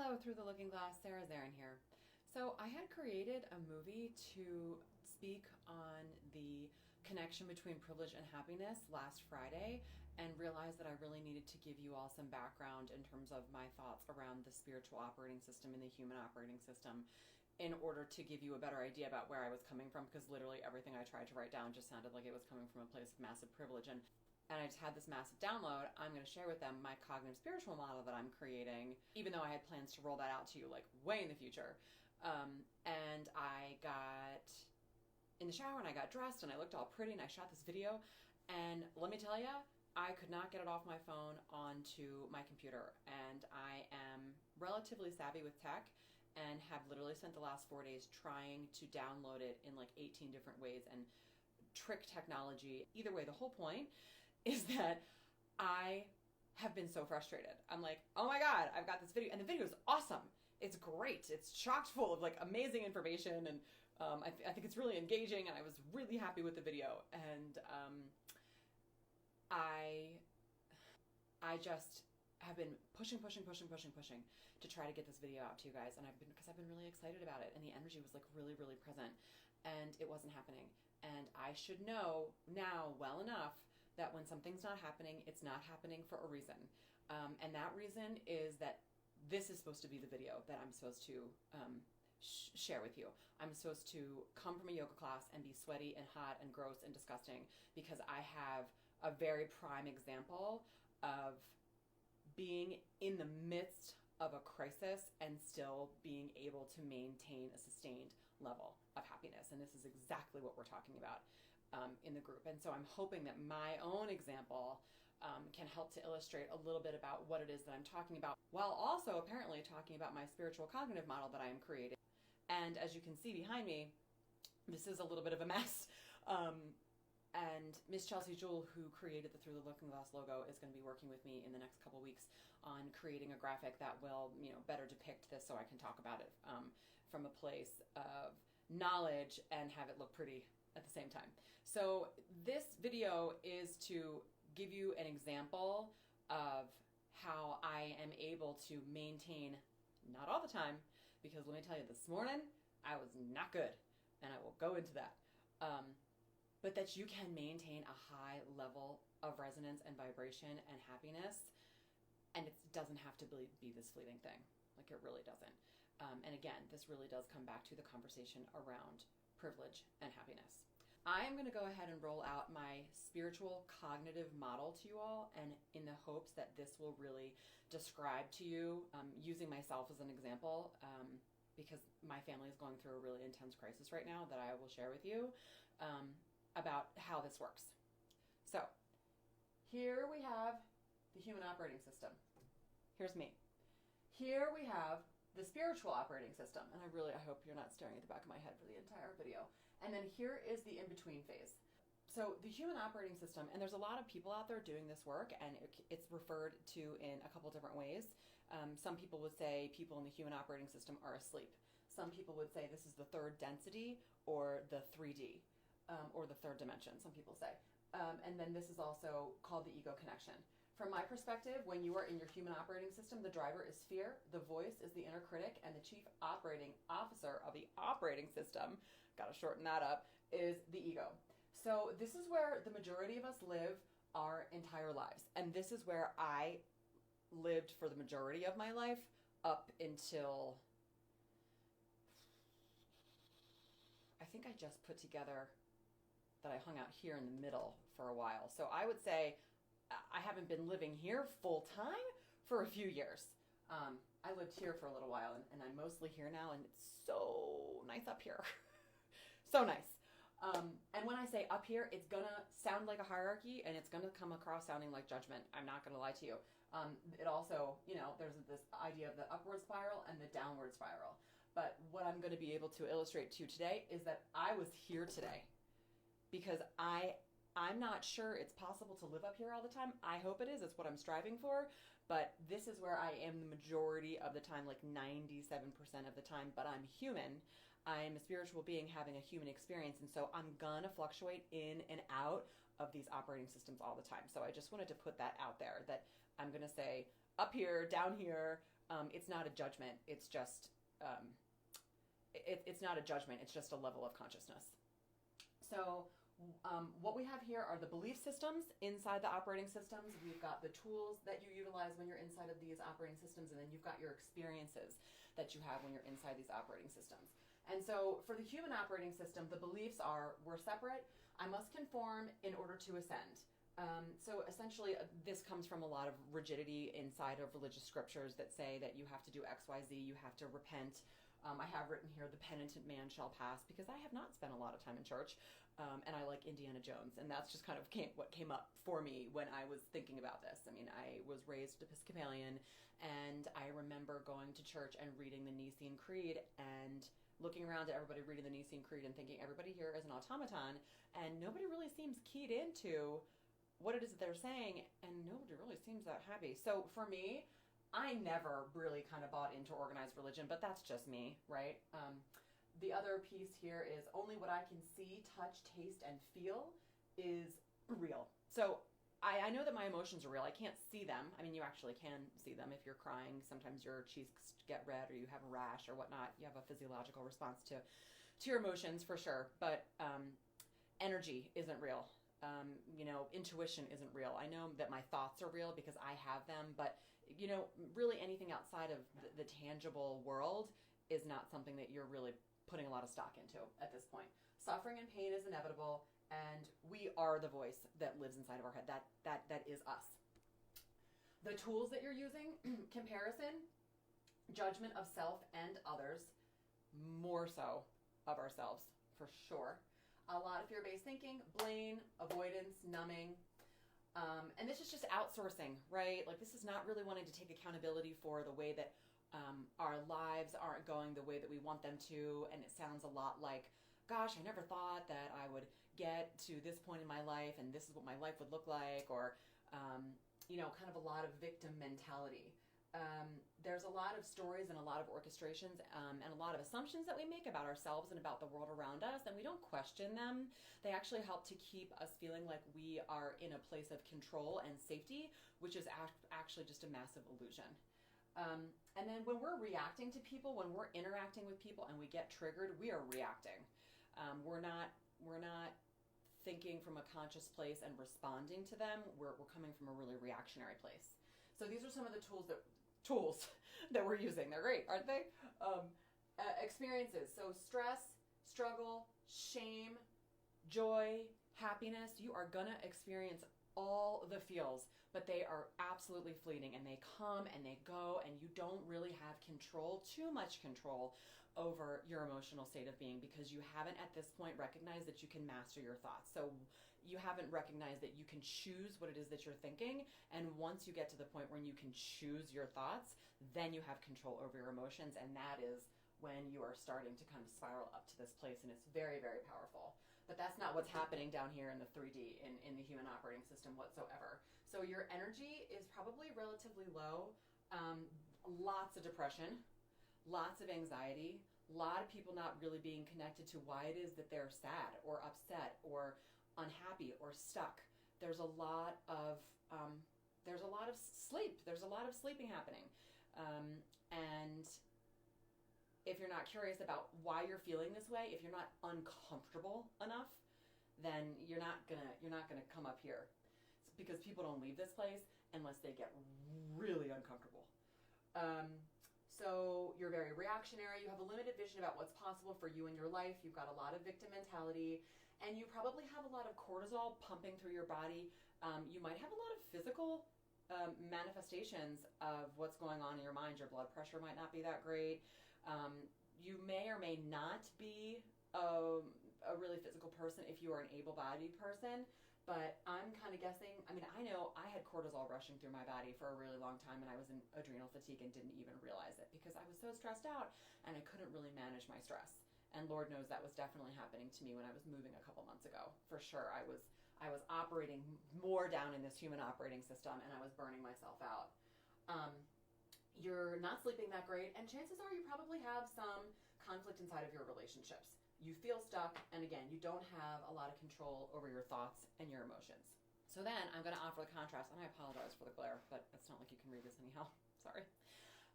Hello, Through the Looking Glass, Sarah Zarin here. So I had created a movie to speak on the connection between privilege and happiness last Friday and realized that I really needed to give you all some background in terms of my thoughts around the spiritual operating system and the human operating system in order to give you a better idea about where I was coming from, because literally everything I tried to write down just sounded like it was coming from a place of massive privilege. And I just had this massive download. I'm going to share with them my cognitive spiritual model that I'm creating, even though I had plans to roll that out to you like way in the future. And I got in the shower and I got dressed and I looked all pretty and I shot this video. And let me tell you, I could not get it off my phone onto my computer. And I am relatively savvy with tech and have literally spent the last 4 days trying to download it in like 18 different ways and trick technology. Either way, the whole point is that I have been so frustrated. I'm like, oh my God, I've got this video. And the video is awesome. It's great. It's chock full of like amazing information. And I think it's really engaging. And I was really happy with the video. And I just have been pushing to try to get this video out to you guys. And because I've been really excited about it. And the energy was like really, really present. And it wasn't happening. And I should know now well enough that when something's not happening, it's not happening for a reason. And that reason is that this is supposed to be the video that I'm supposed to share with you. I'm supposed to come from a yoga class and be sweaty and hot and gross and disgusting because I have a very prime example of being in the midst of a crisis and still being able to maintain a sustained level of happiness. And this is exactly what we're talking about in the group. And so I'm hoping that my own example can help to illustrate a little bit about what it is that I'm talking about, while also apparently talking about my spiritual cognitive model that I am creating. And as you can see behind me, this is a little bit of a mess. And Miss Chelsea Jewell, who created the Through the Looking Glass logo, is going to be working with me in the next couple weeks on creating a graphic that will, better depict this so I can talk about it from a place of knowledge and have it look pretty at the same time. So this video is to give you an example of how I am able to maintain, not all the time, because let me tell you, this morning I was not good, and I will go into that. But that you can maintain a high level of resonance and vibration and happiness, and it doesn't have to be this fleeting thing. Like, it really doesn't. And again, this really does come back to the conversation around privilege and happiness. I am going to go ahead and roll out my spiritual cognitive model to you all, and in the hopes that this will really describe to you, using myself as an example, because my family is going through a really intense crisis right now that I will share with you, about how this works. So here we have the human operating system. Here's me. Here we have the spiritual operating system. And I hope you're not staring at the back of my head for the entire video. And then here is the in-between phase. So the human operating system, and there's a lot of people out there doing this work, and it's referred to in a couple different ways. Some people would say people in the human operating system are asleep. Some people would say this is the third density or the 3D. Or the third dimension, some people say. And then this is also called the ego connection. From my perspective, when you are in your human operating system, the driver is fear, the voice is the inner critic, and the chief operating officer of the operating system, gotta shorten that up, is the ego. So this is where the majority of us live our entire lives. And this is where I lived for the majority of my life up until, I think I just put together that I hung out here in the middle for a while. So I would say I haven't been living here full time for a few years. I lived here for a little while, and I'm mostly here now, and it's so nice up here. So nice. And when I say up here, it's gonna sound like a hierarchy, and it's gonna come across sounding like judgment. I'm not gonna lie to you. It also, there's this idea of the upward spiral and the downward spiral. But what I'm gonna be able to illustrate to you today is that I was here today. Because I'm not sure it's possible to live up here all the time. I hope it is. It's what I'm striving for. But this is where I am the majority of the time, like 97% of the time. But I'm human. I'm a spiritual being having a human experience. And so I'm going to fluctuate in and out of these operating systems all the time. So I just wanted to put that out there, that I'm going to say up here, down here, It's not a judgment. It's just it's not a judgment. It's just a level of consciousness. So what we have here are the belief systems inside the operating systems. We've got the tools that you utilize when you're inside of these operating systems, and then you've got your experiences that you have when you're inside these operating systems. And so for the human operating system, the beliefs are, we're separate, I must conform in order to ascend. So essentially, this comes from a lot of rigidity inside of religious scriptures that say that you have to do X, Y, Z, you have to repent. I have written here, the penitent man shall pass, because I have not spent a lot of time in church, and I like Indiana Jones, and that's just kind of what came up for me when I was thinking about this. I mean, I was raised Episcopalian, and I remember going to church and reading the Nicene Creed, and looking around at everybody reading the Nicene Creed and thinking everybody here is an automaton, and nobody really seems keyed into what it is that they're saying, and nobody really seems that happy. So for me, I never really kind of bought into organized religion, but that's just me, right? The other piece here is only what I can see, touch, taste, and feel is real. So I know that my emotions are real. I can't see them. I mean, you actually can see them. If you're crying, sometimes your cheeks get red or you have a rash or whatnot. You have a physiological response to your emotions for sure. But energy isn't real. Intuition isn't real. I know that my thoughts are real because I have them, but really anything outside of the tangible world is not something that you're really putting a lot of stock into at this point. Suffering and pain is inevitable, and we are the voice that lives inside of our head. That is us. The tools that you're using, comparison, judgment of self and others, more so of ourselves, for sure. A lot of fear-based thinking, blame, avoidance, numbing. And this is just outsourcing, right? Like, this is not really wanting to take accountability for the way that our lives aren't going the way that we want them to. And it sounds a lot like, gosh, I never thought that I would get to this point in my life and this is what my life would look like. Or, kind of a lot of victim mentality. There's a lot of stories and a lot of orchestrations and a lot of assumptions that we make about ourselves and about the world around us, and we don't question them. They actually help to keep us feeling like we are in a place of control and safety, which is actually just a massive illusion. And then when we're reacting to people, when we're interacting with people and we get triggered, we are reacting. We're not thinking from a conscious place and responding to them. We're coming from a really reactionary place. So these are some of the tools that we're using. They're great, aren't they? Experiences. So stress, struggle, shame, joy, happiness. You are gonna experience all the feels, but they are absolutely fleeting, and they come and they go, and you don't really have too much control over your emotional state of being, because you haven't at this point recognized that you can master your thoughts. So you haven't recognized that you can choose what it is that you're thinking. And once you get to the point when you can choose your thoughts, then you have control over your emotions. And that is when you are starting to kind of spiral up to this place. And it's very, very powerful. But that's not what's happening down here in the 3D, in the human operating system whatsoever. So your energy is probably relatively low. Lots of depression, lots of anxiety, a lot of people not really being connected to why it is that they're sad or upset or unhappy or stuck. There's a lot of sleep. There's a lot of sleeping happening. And if you're not curious about why you're feeling this way, if you're not uncomfortable enough, then you're not gonna come up here. It's because people don't leave this place unless they get really uncomfortable. So you're very reactionary. You have a limited vision about what's possible for you in your life. You've got a lot of victim mentality, and you probably have a lot of cortisol pumping through your body. You might have a lot of physical manifestations of what's going on in your mind. Your blood pressure might not be that great. You may or may not be a really physical person if you are an able-bodied person. But I'm kind of guessing, I mean, I know I had cortisol rushing through my body for a really long time, and I was in adrenal fatigue and didn't even realize it because I was so stressed out and I couldn't really manage my stress. And Lord knows that was definitely happening to me when I was moving a couple months ago. For sure, I was operating more down in this human operating system, and I was burning myself out. You're not sleeping that great, and chances are you probably have some conflict inside of your relationships. You feel stuck, and again, you don't have a lot of control over your thoughts and your emotions. So then I'm going to offer the contrast, and I apologize for the glare, but it's not like you can read this anyhow. Sorry.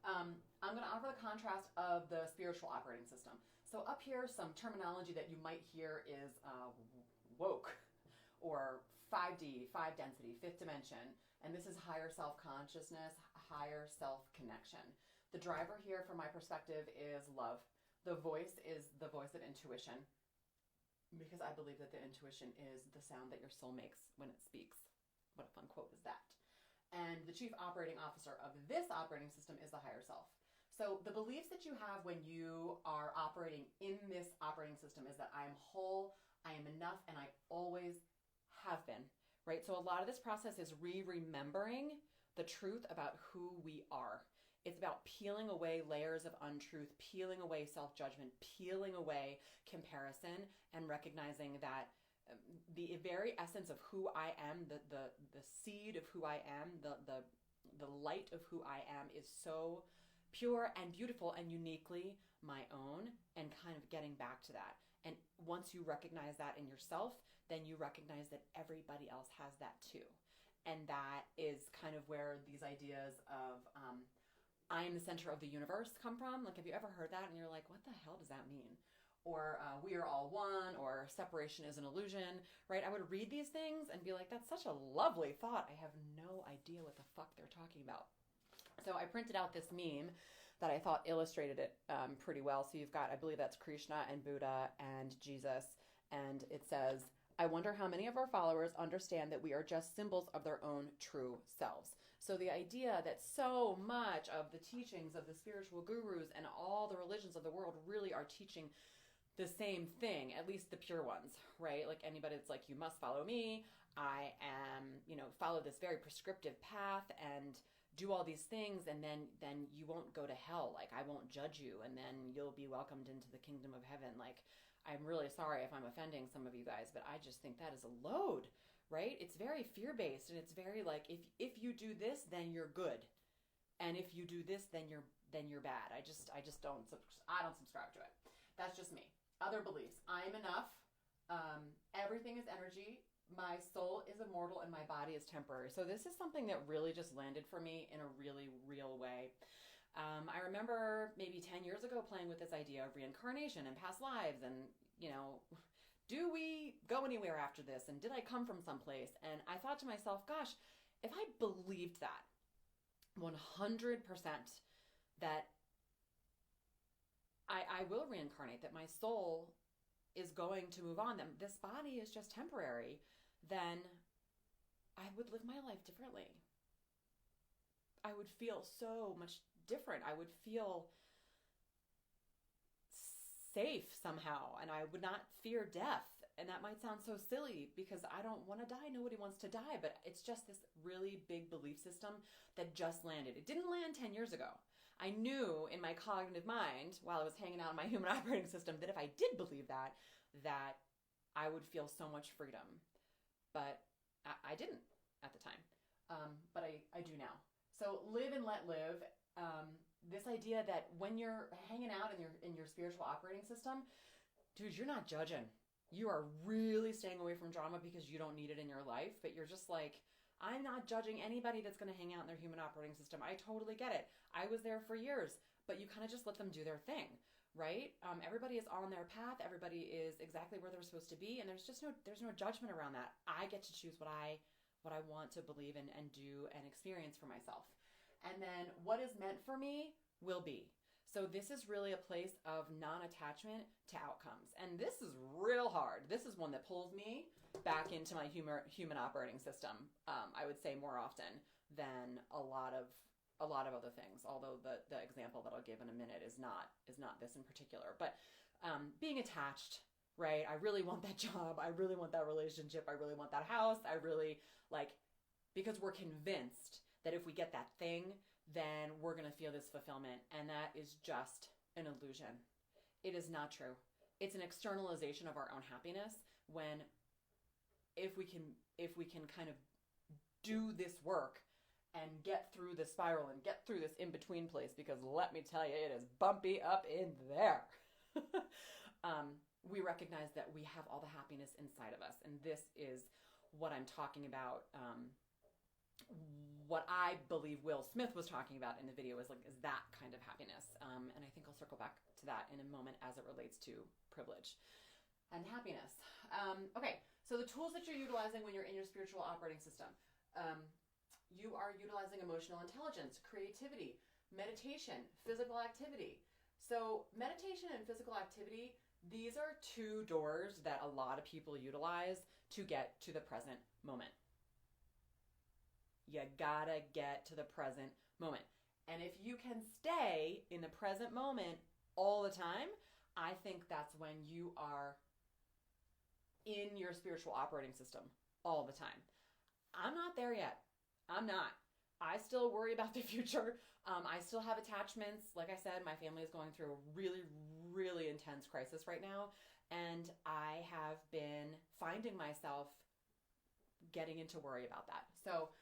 I'm going to offer the contrast of the spiritual operating system. So up here, some terminology that you might hear is woke, or 5D, 5 density, 5th dimension. And this is higher self-consciousness, higher self-connection. The driver here, from my perspective, is love. The voice is the voice of intuition, because I believe that the intuition is the sound that your soul makes when it speaks. What a fun quote is that? And the chief operating officer of this operating system is the higher self. So the beliefs that you have when you are operating in this operating system is that I am whole, I am enough, and I always have been, right? So a lot of this process is remembering the truth about who we are. It's about peeling away layers of untruth, peeling away self-judgment, peeling away comparison, and recognizing that the very essence of who I am, the seed of who I am, the light of who I am is so pure and beautiful and uniquely my own, and kind of getting back to that. And once you recognize that in yourself, then you recognize that everybody else has that too. And that is kind of where these ideas of I am the center of the universe come from. Like, have you ever heard that and you're like, what the hell does that mean? Or we are all one, or separation is an illusion, right? I would read these things and be like, that's such a lovely thought. I have no idea what the fuck they're talking about. So I printed out this meme that I thought illustrated it pretty well. So you've got, I believe that's Krishna and Buddha and Jesus. And it says, I wonder how many of our followers understand that we are just symbols of their own true selves. So the idea that so much of the teachings of the spiritual gurus and all the religions of the world really are teaching the same thing, at least the pure ones, right? Like anybody that's like, you must follow me. I am, follow this very prescriptive path and do all these things, and then you won't go to hell. Like, I won't judge you, and then you'll be welcomed into the kingdom of heaven. Like, I'm really sorry if I'm offending some of you guys, but I just think that is a load, right? It's very fear-based, and it's very like, if you do this, then you're good, and if you do this, then you're bad. I don't subscribe to it. That's just me. Other beliefs. I'm enough. Everything is energy. My soul is immortal and my body is temporary. So this is something that really just landed for me in a really real way. I remember maybe 10 years ago playing with this idea of reincarnation and past lives, and, do we go anywhere after this? And did I come from someplace? And I thought to myself, gosh, if I believed that 100%, that I will reincarnate, that my soul is going to move on, that this body is just temporary, then I would live my life differently. I would feel so much different. I would feel safe somehow, and I would not fear death. And that might sound so silly because I don't want to die. Nobody wants to die, but it's just this really big belief system that just landed. It didn't land 10 years ago. I knew in my cognitive mind, while I was hanging out in my human operating system, that if I did believe that I would feel so much freedom. But I didn't at the time. But I do now. So live and let live. This idea that when you're hanging out in your spiritual operating system, dude, you're not judging. You are really staying away from drama because you don't need it in your life. But you're just like, I'm not judging anybody that's going to hang out in their human operating system. I totally get it. I was there for years, but you kind of just let them do their thing, right? Everybody is on their path. Everybody is exactly where they're supposed to be, and there's no judgment around that. I get to choose what I want to believe and do and experience for myself. And then what is meant for me will be. So this is really a place of non-attachment to outcomes. And this is real hard. This is one that pulls me back into my human operating system, I would say, more often than a lot of other things. Although the example that I'll give in a minute is not this in particular. But being attached, right? I really want that job. I really want that relationship. I really want that house. I really because we're convinced that if we get that thing, then we're going to feel this fulfillment. And that is just an illusion. It is not true. It's an externalization of our own happiness when if we can kind of do this work and get through the spiral and get through this in-between place, because let me tell you, it is bumpy up in there. We recognize that we have all the happiness inside of us. And this is what I'm talking about what I believe Will Smith was talking about in the video is that kind of happiness. And I think I'll circle back to that in a moment as it relates to privilege and happiness. Okay, so the tools that you're utilizing when you're in your spiritual operating system. You are utilizing emotional intelligence, creativity, meditation, physical activity. So meditation and physical activity, these are two doors that a lot of people utilize to get to the present moment. You gotta get to the present moment. And if you can stay in the present moment all the time, I think that's when you are in your spiritual operating system all the time. I'm not there yet. I'm not. I still worry about the future. I still have attachments. Like I said, my family is going through a really, really intense crisis right now. And I have been finding myself getting into worry about that. So,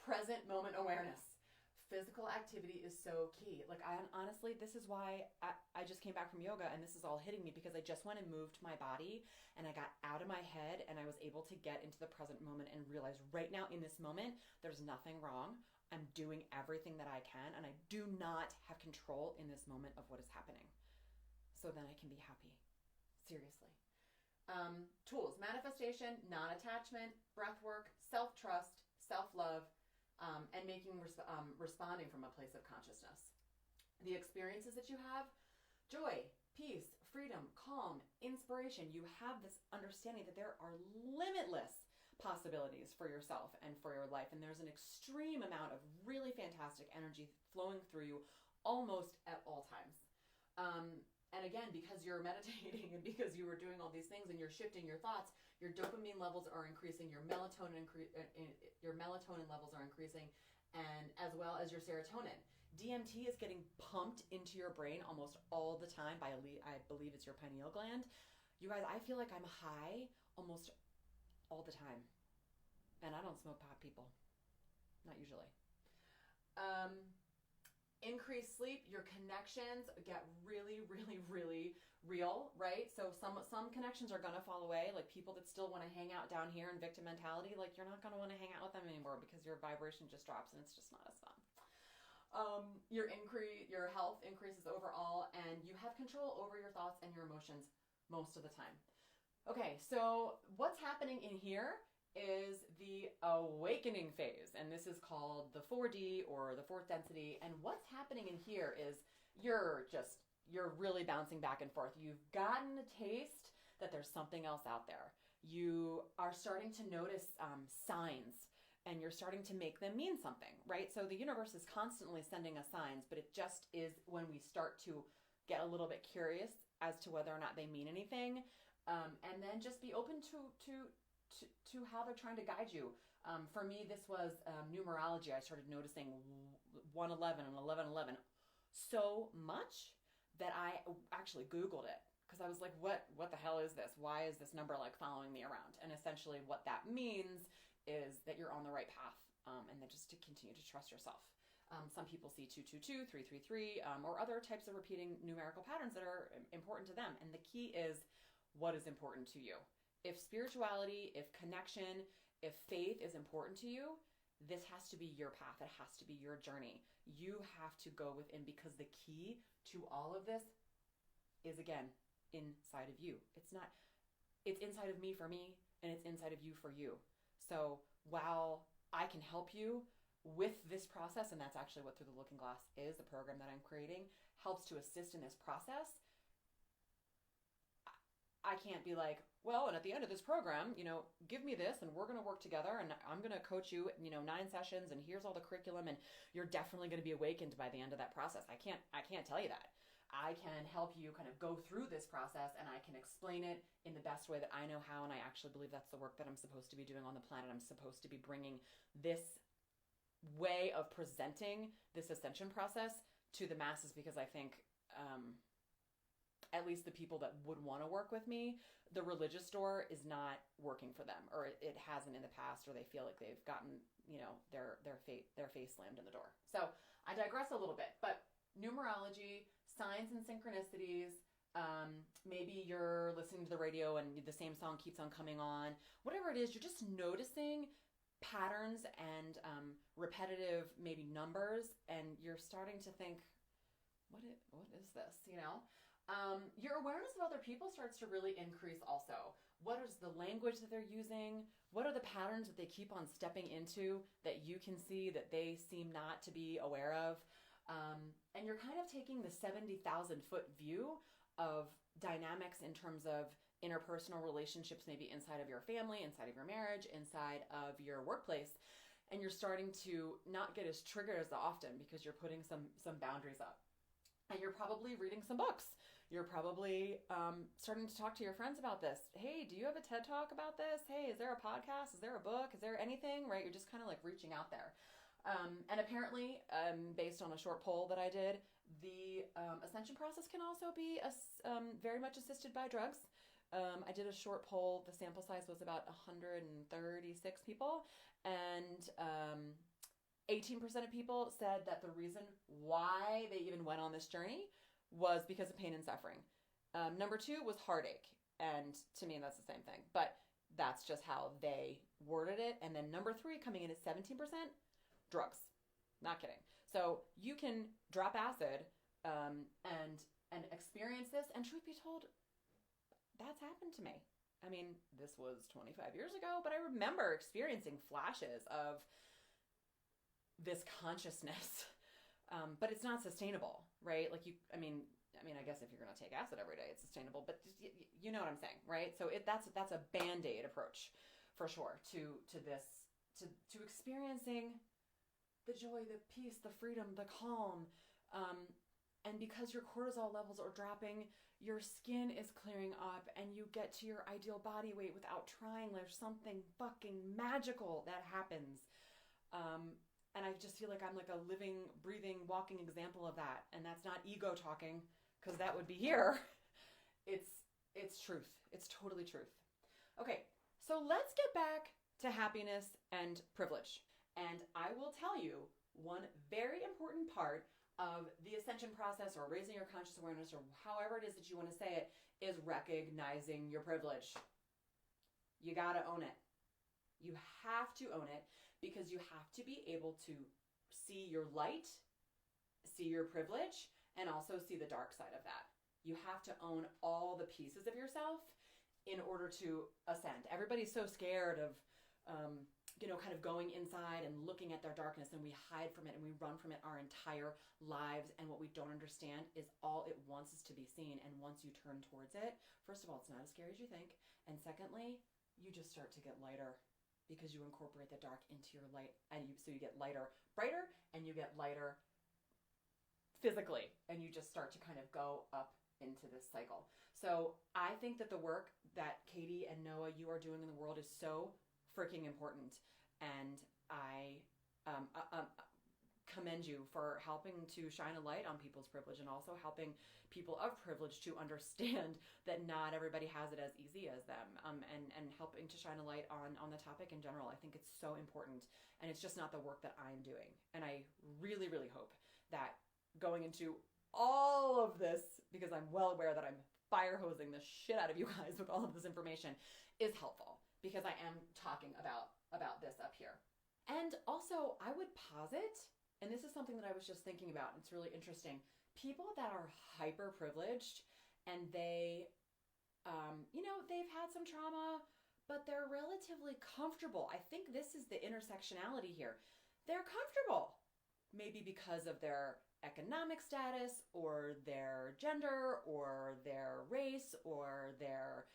present moment awareness. Physical activity is so key. Like, honestly, this is why I just came back from yoga and this is all hitting me, because I just went and moved my body and I got out of my head and I was able to get into the present moment and realize right now in this moment, there's nothing wrong. I'm doing everything that I can and I do not have control in this moment of what is happening. So then I can be happy. Seriously. Tools: manifestation, non-attachment, breath work, self-trust, self-love, and responding from a place of consciousness. The experiences that you have: joy, peace, freedom, calm, inspiration. You have this understanding that there are limitless possibilities for yourself and for your life, and there's an extreme amount of really fantastic energy flowing through you almost at all times. And again, because you're meditating and because you are doing all these things and you're shifting your thoughts, your dopamine levels are increasing, your melatonin levels are increasing, and as well as your serotonin. DMT is getting pumped into your brain almost all the time by, I believe it's your pineal gland. You guys, I feel like I'm high almost all the time. And I don't smoke pot, people. Not usually. Increased sleep, your connections get really, really, really real, right? So some connections are gonna fall away. Like people that still want to hang out down here in victim mentality, like you're not gonna want to hang out with them anymore because your vibration just drops and it's just not as fun. Your health increases overall, and you have control over your thoughts and your emotions most of the time. Okay, so what's happening in here is the awakening phase, and this is called the 4D or the fourth density. And what's happening in here is you're really bouncing back and forth. You've gotten a taste that there's something else out there. You are starting to notice signs, and you're starting to make them mean something, right? So the universe is constantly sending us signs, but it just is when we start to get a little bit curious as to whether or not they mean anything, and then just be open to how they're trying to guide you. For me, this was numerology. I started noticing 111 and 1111 so much that I actually Googled it, because I was like, what the hell is this? Why is this number like following me around? And essentially what that means is that you're on the right path, and then just to continue to trust yourself. Some people see 222, 333, or other types of repeating numerical patterns that are important to them. And the key is, what is important to you? If spirituality, if connection, if faith is important to you, this has to be your path. It has to be your journey. You have to go within, because the key to all of this is, again, inside of you. It's inside of me for me, and it's inside of you for you. So while I can help you with this process, and that's actually what Through the Looking Glass is, the program that I'm creating, helps to assist in this process. I can't be like, well, and at the end of this program, give me this and we're going to work together and I'm going to coach you, 9 sessions and here's all the curriculum and you're definitely going to be awakened by the end of that process. I can't tell you that. I can help you kind of go through this process, and I can explain it in the best way that I know how, and I actually believe that's the work that I'm supposed to be doing on the planet. I'm supposed to be bringing this way of presenting this ascension process to the masses, because I think at least the people that would want to work with me, the religious door is not working for them, or it hasn't in the past, or they feel like they've gotten, their face slammed in the door. So I digress a little bit, but numerology, signs and synchronicities, maybe you're listening to the radio and the same song keeps on coming on. Whatever it is, you're just noticing patterns and repetitive maybe numbers, and you're starting to think, what is this, you know? Your awareness of other people starts to really increase also. What is the language that they're using? What are the patterns that they keep on stepping into that you can see that they seem not to be aware of? And you're kind of taking the 70,000 foot view of dynamics in terms of interpersonal relationships, maybe inside of your family, inside of your marriage, inside of your workplace. And you're starting to not get as triggered as often because you're putting some boundaries up. And you're probably reading some books. You're probably starting to talk to your friends about this. Hey, do you have a TED Talk about this? Hey, is there a podcast? Is there a book? Is there anything? Right? You're just kind of like reaching out there. And apparently, based on a short poll that I did, the ascension process can also be very much assisted by drugs. I did a short poll. The sample size was about 136 people. And 18% of people said that the reason why they even went on this journey was because of pain and suffering. Number 2 was heartache. And to me, that's the same thing. But that's just how they worded it. And then number 3 coming in at 17%, drugs. Not kidding. So you can drop acid and experience this. And truth be told, that's happened to me. I mean, this was 25 years ago, but I remember experiencing flashes of this consciousness. But it's not sustainable, right? Like I mean, I guess if you're going to take acid every day, it's sustainable, but you know what I'm saying, right? So that's a Band-Aid approach for sure to this, to experiencing the joy, the peace, the freedom, the calm. And because your cortisol levels are dropping, your skin is clearing up and you get to your ideal body weight without trying. There's something fucking magical that happens. And I just feel like I'm like a living, breathing, walking example of that. And that's not ego talking, because that would be here. It's truth. It's totally truth. Okay, so let's get back to happiness and privilege. And I will tell you one very important part of the ascension process, or raising your conscious awareness, or however it is that you want to say it, is recognizing your privilege. You gotta own it. You have to own it, because you have to be able to see your light, see your privilege, and also see the dark side of that. You have to own all the pieces of yourself in order to ascend. Everybody's so scared of, kind of going inside and looking at their darkness, and we hide from it and we run from it our entire lives. And what we don't understand is all it wants is to be seen. And once you turn towards it, first of all, it's not as scary as you think. And secondly, you just start to get lighter, because you incorporate the dark into your light, and so you get lighter, brighter, and you get lighter physically, and you just start to kind of go up into this cycle. So I think that the work that Katie and Noah, you are doing in the world, is so freaking important, and I commend you for helping to shine a light on people's privilege, and also helping people of privilege to understand that not everybody has it as easy as them, and helping to shine a light on the topic in general. I think it's so important, and it's just not the work that I'm doing. And I really, really hope that going into all of this, because I'm well aware that I'm fire hosing the shit out of you guys with all of this information, is helpful, because I am talking about this up here. And also, I would posit, and this is something that I was just thinking about, it's really interesting, people that are hyper privileged, and they, they've had some trauma, but they're relatively comfortable. I think this is the intersectionality here. They're comfortable, maybe because of their economic status, or their gender, or their race, or their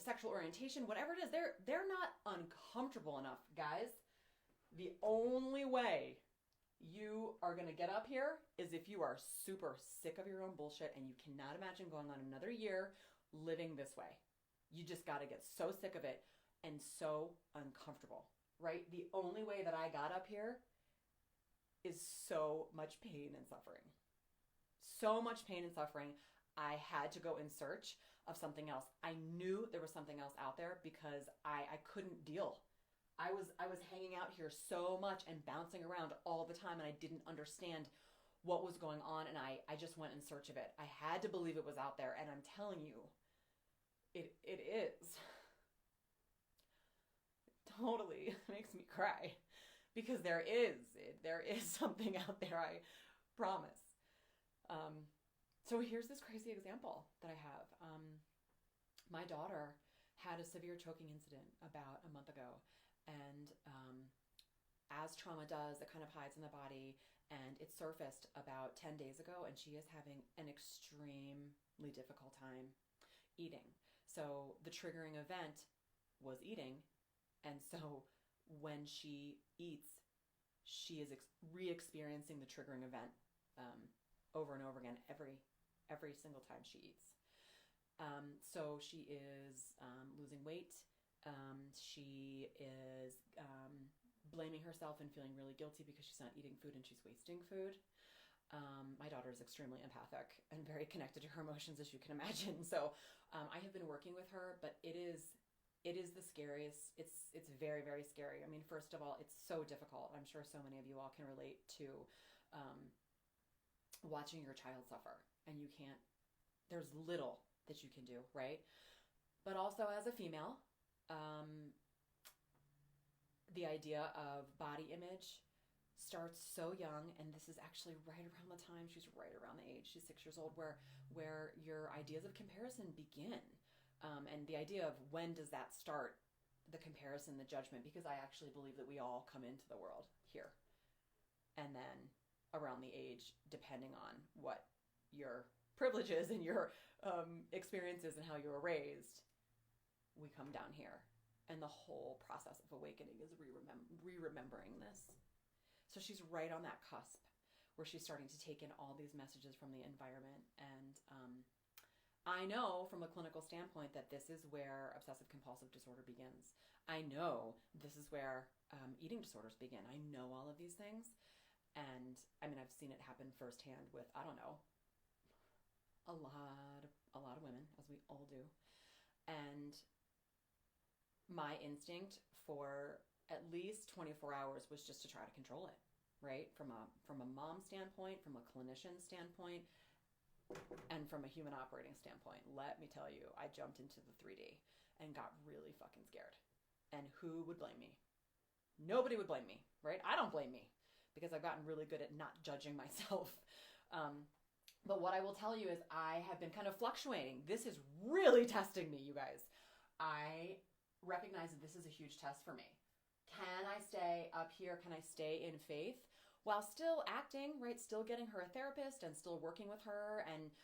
sexual orientation, whatever it is. They're not uncomfortable enough, guys. The only way you are going to get up here is if you are super sick of your own bullshit and you cannot imagine going on another year living this way. You just got to get so sick of it and so uncomfortable, right? The only way that I got up here is so much pain and suffering. So much pain and suffering. I had to go in search of something else. I knew there was something else out there, because I couldn't deal. I was hanging out here so much and bouncing around all the time, and I didn't understand what was going on, and I just went in search of it. I had to believe it was out there, and I'm telling you, it is. totally makes me cry because there is something out there, I promise. So here's this crazy example that I have. My daughter had a severe choking incident about a month ago, and as trauma does, it kind of hides in the body, and it surfaced about 10 days ago, and she is having an extremely difficult time eating. So the triggering event was eating, and so when she eats, she is re-experiencing the triggering event over and over again every single time she eats. So she is losing weight. She is blaming herself and feeling really guilty because she's not eating food and she's wasting food. My daughter is extremely empathic and very connected to her emotions, as you can imagine. So I have been working with her, but it is the scariest. It's very, very scary. I mean, first of all, it's so difficult. I'm sure so many of you all can relate to watching your child suffer, and you can't, there's little that you can do, right? But also as a female, the idea of body image starts so young, and this is actually right around the time, she's right around the age, she's 6 years old, where your ideas of comparison begin. And the idea of when does that start, the comparison, the judgment, because I actually believe that we all come into the world here. And then around the age, depending on what your privileges and your experiences and how you were raised, we come down here. And the whole process of awakening is re-remembering this. So she's right on that cusp where she's starting to take in all these messages from the environment. And I know from a clinical standpoint that this is where obsessive compulsive disorder begins. I know this is where eating disorders begin. I know all of these things. And I mean, I've seen it happen firsthand with, I don't know, a lot of women, as we all do. And my instinct for at least 24 hours was just to try to control it, right? From a mom standpoint, from a clinician standpoint, and from a human operating standpoint. Let me tell you, I jumped into the 3D and got really fucking scared. And who would blame me? Nobody would blame me, right? I don't blame me because I've gotten really good at not judging myself. But what I will tell you is I have been kind of fluctuating. This is really testing me, you guys. I recognize that this is a huge test for me. Can I stay up here? Can I stay in faith while still acting, right? Still getting her a therapist and still working with her and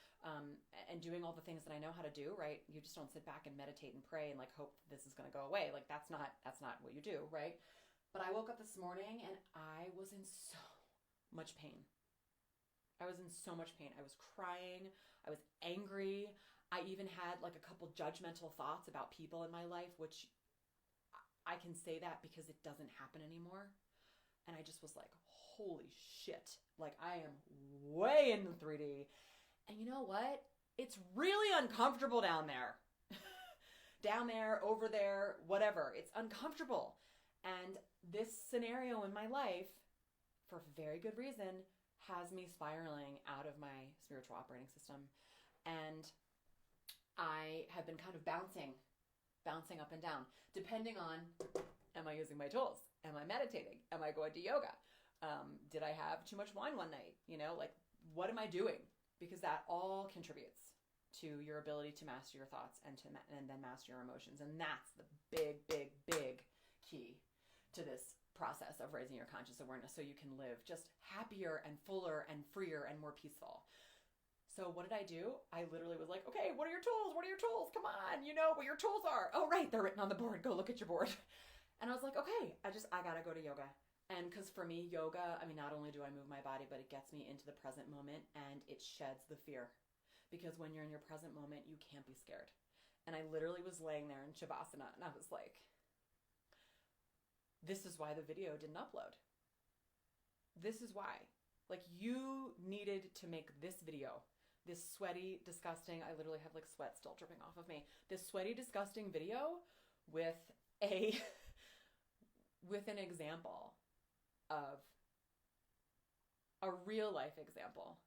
doing all the things that I know how to do, right? You just don't sit back and meditate and pray and like hope this is going to go away. Like that's not what you do, right? But I woke up this morning and I was in so much pain. I was in so much pain. I was crying. I was angry. I even had like a couple judgmental thoughts about people in my life, which I can say that because it doesn't happen anymore. And I just was like, holy shit. Like I am way in the 3D. And you know what? It's really uncomfortable down there. Down there, over there, whatever. It's uncomfortable. And this scenario in my life, for very good reason, has me spiraling out of my spiritual operating system. And I have been kind of bouncing up and down, depending on, am I using my tools? Am I meditating? Am I going to yoga? Did I have too much wine one night? You know, like, what am I doing? Because that all contributes to your ability to master your thoughts and then master your emotions. And that's the big, big, big key to this process of raising your conscious awareness so you can live just happier and fuller and freer and more peaceful. So what did I do? I literally was like, okay, what are your tools? What are your tools? Come on, you know what your tools are. Oh, right, they're written on the board. Go look at your board. And I was like, okay, I gotta go to yoga. And because for me, yoga, I mean, not only do I move my body, but it gets me into the present moment and it sheds the fear. Because when you're in your present moment, you can't be scared. And I literally was laying there in Shavasana and I was like, this is why the video didn't upload. This is why. Like, you needed to make this video, this sweaty, disgusting, I literally have like sweat still dripping off of me, this sweaty, disgusting video with with an example of a real life example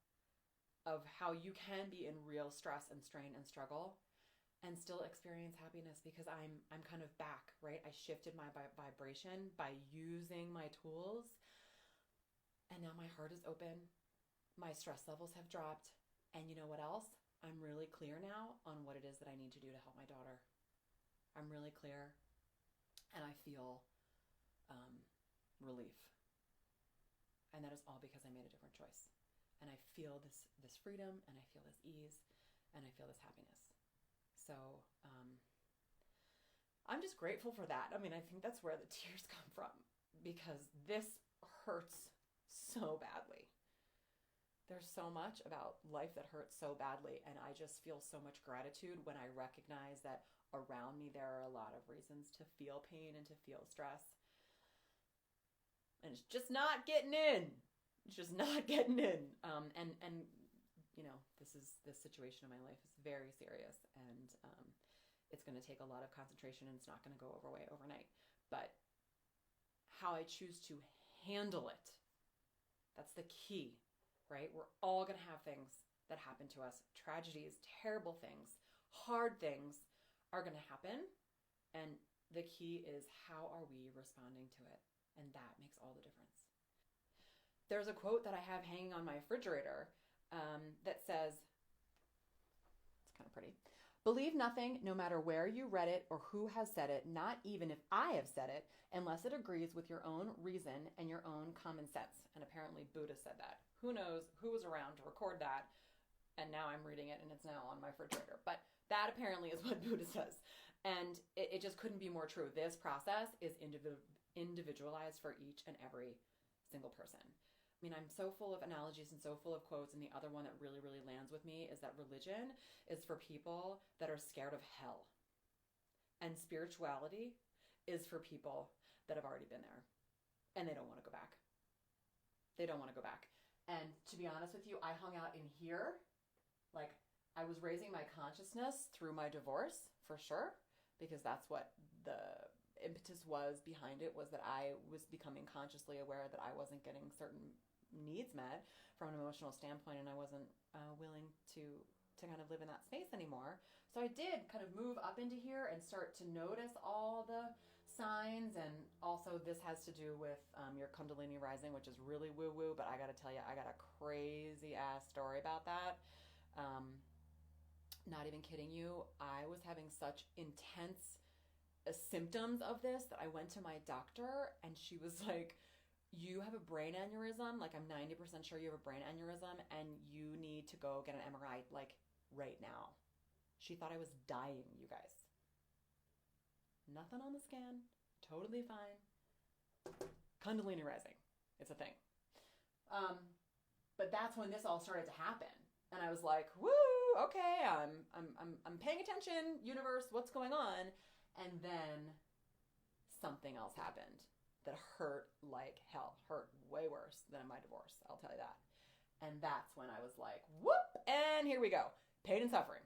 of how you can be in real stress and strain and struggle and still experience happiness because I'm kind of back, right? I shifted my vibration by using my tools, and now my heart is open. My stress levels have dropped, and you know what else? I'm really clear now on what it is that I need to do to help my daughter. I'm really clear, and I feel relief. And that is all because I made a different choice. And I feel this freedom, and I feel this ease, and I feel this happiness. So I'm just grateful for that. I mean, I think that's where the tears come from, because this hurts so badly. There's so much about life that hurts so badly, and I just feel so much gratitude when I recognize that around me there are a lot of reasons to feel pain and to feel stress. And it's just not getting in. It's just not getting in. And you know, this situation in my life is very serious, and it's going to take a lot of concentration, and it's not going to go away overnight. But how I choose to handle it, that's the key, right? We're all going to have things that happen to us. Tragedies, terrible things, hard things are going to happen. And the key is, how are we responding to it? And that makes all the difference. There's a quote that I have hanging on my refrigerator that says, it's kind of pretty, "Believe nothing, no matter where you read it or who has said it, not even if I have said it, unless it agrees with your own reason and your own common sense." And apparently Buddha said that. Who knows who was around to record that? And now I'm reading it, and it's now on my refrigerator. But that apparently is what Buddha says. And it just couldn't be more true. This process is individualized for each and every single person. I mean, I'm so full of analogies and so full of quotes, and the other one that really, really lands with me is that religion is for people that are scared of hell. And spirituality is for people that have already been there, and they don't want to go back. They don't want to go back. And to be honest with you, I hung out in here. Like, I was raising my consciousness through my divorce, for sure, because that's what the impetus was behind it, was that I was becoming consciously aware that I wasn't getting certain needs met from an emotional standpoint, and I wasn't willing to kind of live in that space anymore. So I did kind of move up into here and start to notice all the signs. And also this has to do with your Kundalini rising, which is really woo-woo, but I gotta tell you, I got a crazy ass story about that. Not even kidding you, I was having such intense symptoms of this that I went to my doctor, and she was like, "You have a brain aneurysm. Like, I'm 90% sure you have a brain aneurysm, and you need to go get an MRI, like, right now." She thought I was dying, you guys. Nothing on the scan. Totally fine. Kundalini rising. It's a thing. But that's when this all started to happen. And I was like, woo, okay, I'm paying attention, universe, what's going on? And then something else happened that hurt like hell. Hurt way worse than my divorce, I'll tell you that. And that's when I was like, whoop, and here we go. Pain and suffering.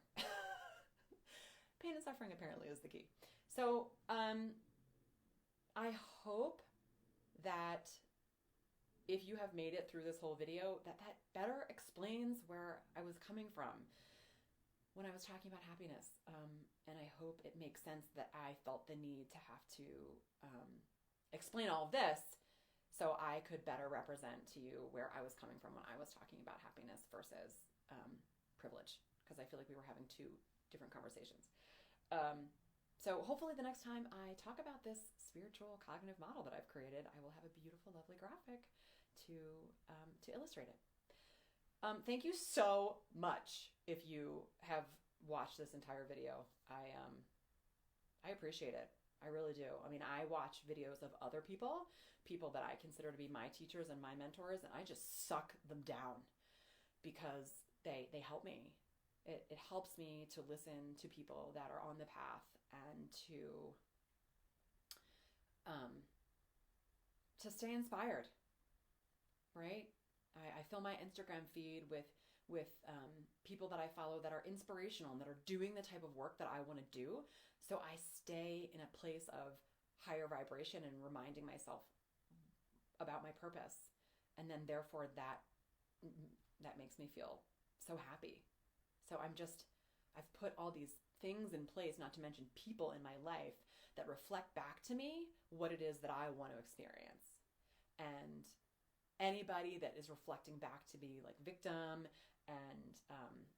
Pain and suffering apparently is the key. So I hope that if you have made it through this whole video, that better explains where I was coming from when I was talking about happiness. And I hope it makes sense that I felt the need to have to explain all of this so I could better represent to you where I was coming from when I was talking about happiness versus privilege, because I feel like we were having two different conversations. So hopefully the next time I talk about this spiritual cognitive model that I've created, I will have a beautiful, lovely graphic to illustrate it. Thank you so much if you have watched this entire video. I appreciate it. I really do. I mean, I watch videos of other people that I consider to be my teachers and my mentors, and I just suck them down because they help me. It helps me to listen to people that are on the path and to stay inspired, right? I fill my Instagram feed with people that I follow that are inspirational and that are doing the type of work that I want to do. So I stay in a place of higher vibration and reminding myself about my purpose. And then therefore that makes me feel so happy. So I'm just I've put all these things in place, not to mention people in my life, that reflect back to me what it is that I want to experience. And anybody that is reflecting back to be like victim and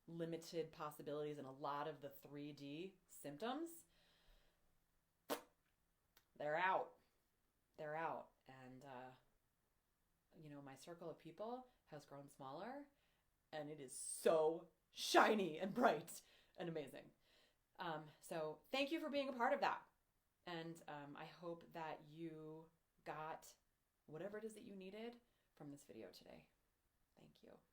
limited possibilities and a lot of the 3D symptoms, they're out. They're out. And, my circle of people has grown smaller, and it is so shiny and bright and amazing. So thank you for being a part of that. And I hope that you got whatever it is that you needed from this video today. Thank you.